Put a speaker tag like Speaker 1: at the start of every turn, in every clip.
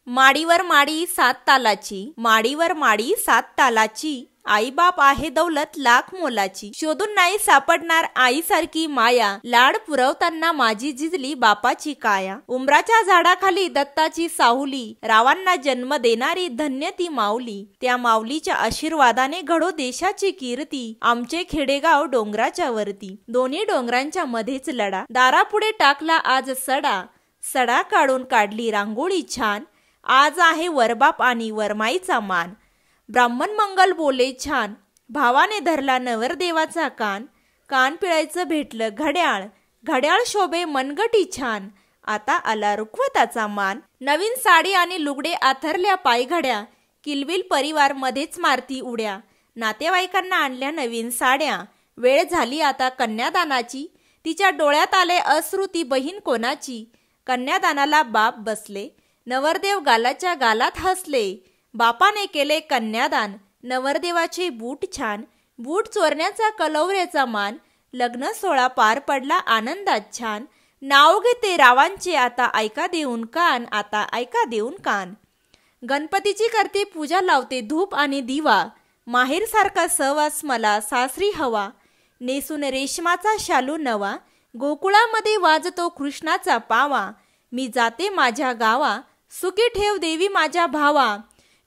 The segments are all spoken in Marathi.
Speaker 1: माडीवर माडी सात तालाची, माडीवर माडी सात तालाची, आई बाप आहे दौलत लाख मोलाची. शोधून नाही सापडणार आईसारखी माया, लाड पुरवताना माझी झिजली बापाची काया. उंबराच्या झाडाखाली दत्ताची साहुली, रावांना जन्म देणारी धन्य ती माऊली. त्या माऊलीच्या आशीर्वादाने घडो देशाची कीर्ती, आमचे खेडेगाव डोंगराच्या वरती. दोन्ही डोंगरांच्या मध्येच लढा, दारापुढे टाकला आज सडा. सडा काढून काढली रांगोळी छान, आज आहे वरबाप आणि वरमाईचा मान. ब्राह्मण मंगल बोले छान, भावाने धरला नवरदेवाचा कान. कान पिळायचं भेटलं घड्याळ, घड्याळ शोभे मनगटी छान. आता आला रुखवताचा मान. नवीन साडी आणि लुगडे आथरल्या पायघड्या, किलबिल परिवार मध्येच मारती उड्या. नातेवाईकांना आणल्या नवीन साड्या, वेळ झाली आता कन्यादानाची. तिच्या डोळ्यात आले अश्रू, ती बहीण कोणाची. कन्यादानाला बाप बसले, नवरदेव गालाच्या गालात हसले. बापाने केले कन्यादान, नवरदेवाचे बूट छान. बूट चोरण्याचा कलवऱ्याचा मान, लग्न सोहळा पार पडला आनंदात छान. नाव घेते रावांचे आता ऐका देऊन कान, आता ऐका देऊन कान. गणपतीची करते पूजा, लावते धूप आणि दिवा. माहेर सारखा सहवास मला सासरी हवा. नेसून रेशमाचा शालू नवा, गोकुळामध्ये वाजतो कृष्णाचा पावा. मी जाते माझ्या गावा, सुखी ठेव देवी माझ्या भावा.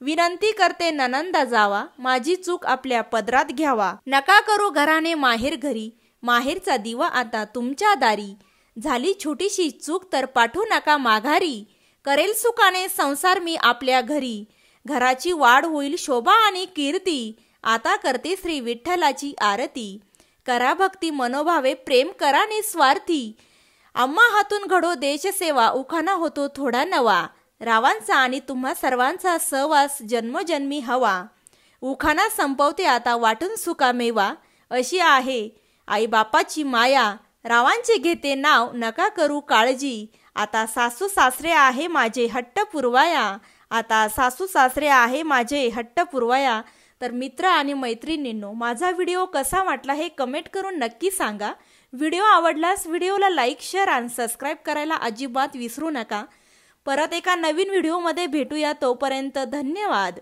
Speaker 1: विनंती करते ननंदा जावा, माझी चूक आपल्या पदरात घ्यावा. नका करू घराने माहेर घरी, माहेरचा दिवा आता तुमच्या दारी. झाली छोटीशी चूक तर पाठवू नका माघारी, करेल सुखाने संसार मी आपल्या घरी. घराची वाढ होईल शोभा आणि कीर्ती, आता करते श्री विठ्ठलाची आरती. करा भक्ती मनोभावे, प्रेम करा निस्वार्थी. आम्हा हातून घडो देशसेवा, उखाणा होतो थोडा नवा. रावांचा आणि तुम्हा सर्वांचा सहवास जन्मोजन्मी हवा. उखाणा संपवते आता वाटून सुकामेवा, अशी आहे आई बापाची माया. रावांचे घेते नाव, नका करू काळजी. आता सासू सासरे आहे माझे हट्ट पुरवाया, आता सासू सासरे आहे माझे हट्ट पुरवाया. तर मित्र आणि मैत्रिणींनो, माझा व्हिडिओ कसा वाटला हे कमेंट करून नक्की सांगा. व्हिडिओ आवडल्यास व्हिडिओला लाईक, शेअर आणि सबस्क्राईब करायला अजिबात विसरू नका. परत एका नवीन व्हिडिओमध्ये भेटूया, तोपर्यंत धन्यवाद.